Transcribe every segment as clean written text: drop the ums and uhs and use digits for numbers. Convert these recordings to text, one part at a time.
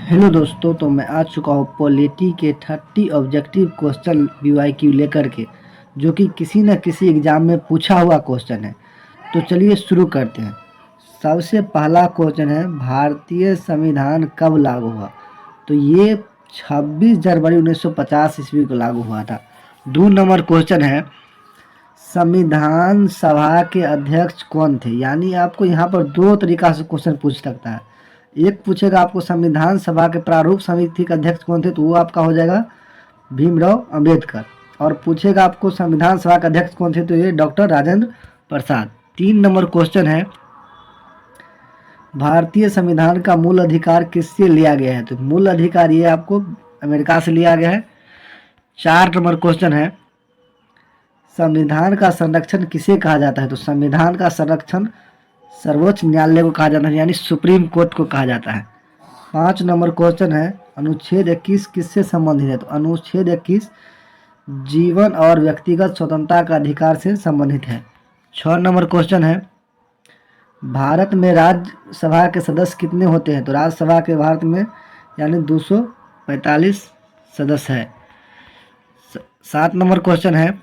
Hello दोस्तों, तो मैं आ चुका हूँ पॉलिटी के 30 ऑब्जेक्टिव क्वेश्चन BYQ लेकर के, जो कि किसी न किसी एग्ज़ाम में पूछा हुआ क्वेश्चन है। तो चलिए शुरू करते हैं। सबसे पहला क्वेश्चन है, भारतीय संविधान कब लागू हुआ? तो ये 26 जनवरी 1950 ईस्वी को लागू हुआ था। 2 नंबर क्वेश्चन है, संविधान सभा के अध्यक्ष कौन थे? यानी आपको यहाँ पर 2 तरीका से क्वेश्चन पूछ सकता है। एक पूछेगा आपको संविधान सभा के प्रारूप समिति के अध्यक्ष कौन थे, तो वो आपका हो जाएगा भीमराव अंबेडकर। और पूछेगा आपको संविधान सभा के अध्यक्ष कौन थे, तो ये doctor Rajendra Prasad. 3 number question है, भारतीय संविधान का मूल अधिकार किससे लिया गया है? तो मूल अधिकार ये आपको अमेरिका से लिया गया है। 4 नंबर क्वेश्चन है, संविधान का संरक्षण किसे कहा जाता है? तो संविधान का संरक्षण सर्वोच्च न्यायालय को कहा जाता है, यानी सुप्रीम कोर्ट को कहा जाता है। 5 नंबर क्वेश्चन है, अनुच्छेद 21 किससे संबंधित है? तो अनुच्छेद 21 जीवन और व्यक्तिगत स्वतंत्रता का अधिकार से संबंधित है। 6 नंबर क्वेश्चन है, भारत में राज्यसभा के सदस्य कितने होते हैं? तो राज्यसभा के भारत में यानी 245 सदस्य है। 7 नंबर क्वेश्चन है,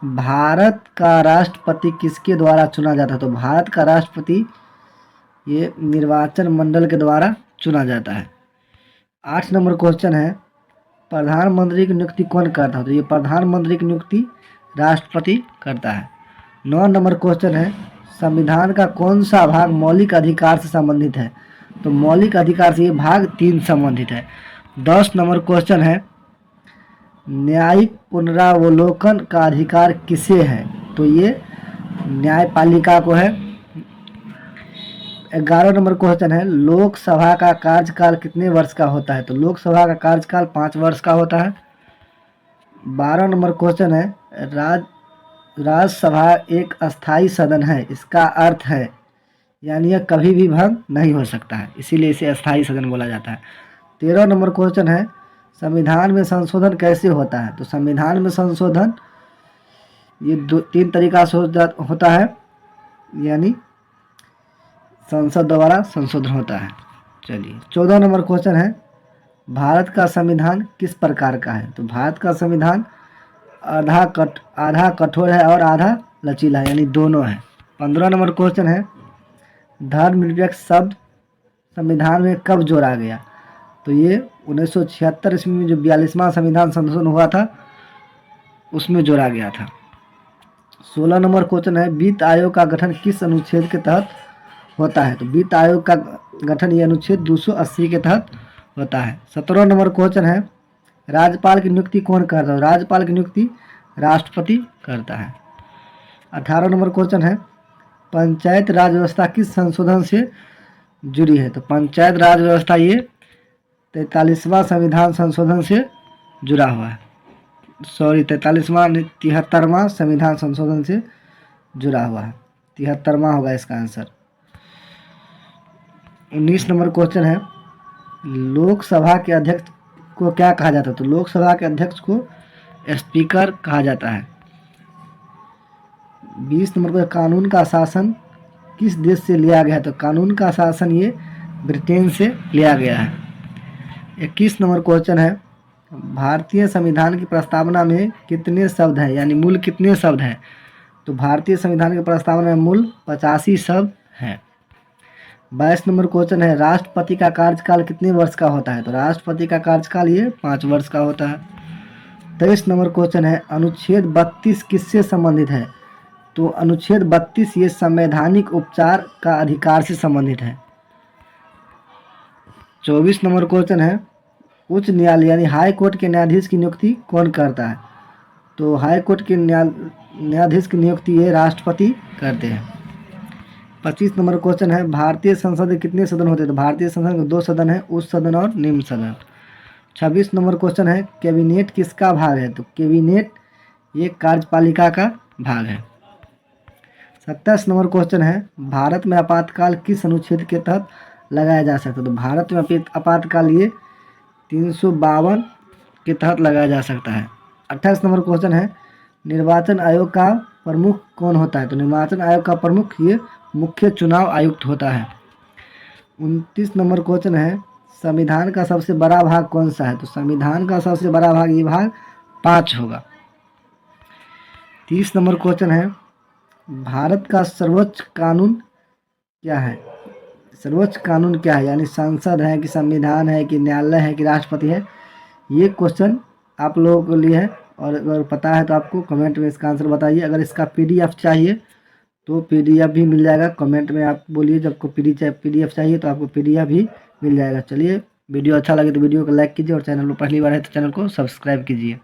भारत का राष्ट्रपति किसके द्वारा चुना जाता है? तो भारत का राष्ट्रपति ये निर्वाचन मंडल के द्वारा चुना जाता है। 8 नंबर क्वेश्चन है, प्रधानमंत्री की नियुक्ति कौन करता है? तो ये प्रधानमंत्री की नियुक्ति राष्ट्रपति करता है। 9 नंबर क्वेश्चन है, संविधान का कौन सा भाग मौलिक अधिकार से संबंधित है? तो मौलिक अधिकार से ये भाग 3 संबंधित है। 10 नंबर क्वेश्चन है, न्यायिक पुनरावलोकन का अधिकार किसे है? तो ये न्यायपालिका को है। 11 नंबर क्वेश्चन है, लोकसभा का कार्यकाल कितने वर्ष का होता है? तो लोकसभा का कार्यकाल 5 वर्ष का होता है। 12 नंबर क्वेश्चन है, राज्यसभा एक अस्थाई सदन है, इसका अर्थ है यानी यह कभी भी भंग नहीं हो सकता है, इसीलिए इसे अस्थाई सदन बोला जाता है। 13 नंबर क्वेश्चन है, संविधान में संशोधन कैसे होता है? तो संविधान में संशोधन ये 3 तरीका से होता है, यानी संसद द्वारा संशोधन होता है। चलिए 14 नंबर क्वेश्चन है, भारत का संविधान किस प्रकार का है? तो भारत का संविधान आधा कठोर है और आधा लचीला है, यानी दोनों है। 15 नंबर क्वेश्चन है, धर्मनिरपेक्ष शब्द संविधान में कब जोड़ा गया? तो ये 1976 ईस्वी में जो 42वां संविधान संशोधन हुआ था उसमें जोड़ा गया था। 16 नंबर क्वेश्चन है, वित्त आयोग का गठन किस अनुच्छेद के तहत होता है? तो वित्त आयोग का गठन ये अनुच्छेद 280 के तहत होता है। 17 नंबर क्वेश्चन है, राज्यपाल की नियुक्ति कौन करता है? राज्यपाल की नियुक्ति राष्ट्रपति करता है। 18 नंबर क्वेश्चन है, पंचायत राज व्यवस्था किस संशोधन से जुड़ी है? तो पंचायत राज व्यवस्था ये 43वां संविधान संशोधन से जुड़ा हुआ है। 73वां संविधान संशोधन से जुड़ा हुआ है। 73वां होगा इसका आंसर। 19 नंबर क्वेश्चन है, लोकसभा के अध्यक्ष को क्या कहा जाता है? तो लोकसभा के अध्यक्ष को स्पीकर कहा जाता है। 20 नंबर पर कानून का शासन किस देश से लिया गया है? तो कानून का शासन ये ब्रिटेन से लिया गया है। 21 नंबर क्वेश्चन है, भारतीय संविधान की प्रस्तावना में कितने शब्द हैं, यानी मूल कितने शब्द हैं? तो भारतीय संविधान की प्रस्तावना में मूल 85 शब्द हैं। 22 नंबर क्वेश्चन है, राष्ट्रपति का कार्यकाल कितने वर्ष का होता है? तो राष्ट्रपति का कार्यकाल ये 5 वर्ष का होता है। 23 नंबर क्वेश्चन है, अनुच्छेद 32 किससे संबंधित है? तो अनुच्छेद 32 ये संवैधानिक उपचार का अधिकार से संबंधित है। 24 नंबर क्वेश्चन है, उच्च न्यायालय यानी हाई कोर्ट के न्यायाधीश की नियुक्ति कौन करता है? तो हाई कोर्ट के न्यायाधीश की नियुक्ति ये राष्ट्रपति करते हैं। 25 नंबर क्वेश्चन है, भारतीय संसद के कितने सदन होते हैं? तो भारतीय संसद के 2 सदन है, उच्च सदन और निम्न सदन। 26 नंबर क्वेश्चन है, कैबिनेट किसका भाग है? तो कैबिनेट ये कार्यपालिका का भाग है। 27 नंबर क्वेश्चन है, भारत में आपातकाल किस अनुच्छेद के तहत लगाया जा सकता है? तो भारत में आपातकाल ये 352 के तहत लगाया जा सकता है। 28 नंबर क्वेश्चन है, निर्वाचन आयोग का प्रमुख कौन होता है? तो निर्वाचन आयोग का प्रमुख ये मुख्य चुनाव आयुक्त होता है। 29 नंबर क्वेश्चन है, संविधान का सबसे बड़ा भाग कौन सा है? तो संविधान का सबसे बड़ा भाग ये भाग 5 होगा। 30 नंबर क्वेश्चन है, भारत का सर्वोच्च कानून क्या है? सर्वोच्च कानून क्या है? यानी संसद है कि संविधान है कि न्यायालय है कि राष्ट्रपति है? ये क्वेश्चन आप लोगों के लिए है, और अगर पता है तो आपको कमेंट में इसका आंसर बताइए। अगर इसका PDF चाहिए तो PDF भी मिल जाएगा, कमेंट में आप बोलिए जब को PDF चाहिए तो आपको PDF भी मिल जाएगा। चलिए, वीडियो अच्छा लगे तो वीडियो को लाइक कीजिए, और चैनल पर पहली बार है तो चैनल को सब्सक्राइब कीजिए।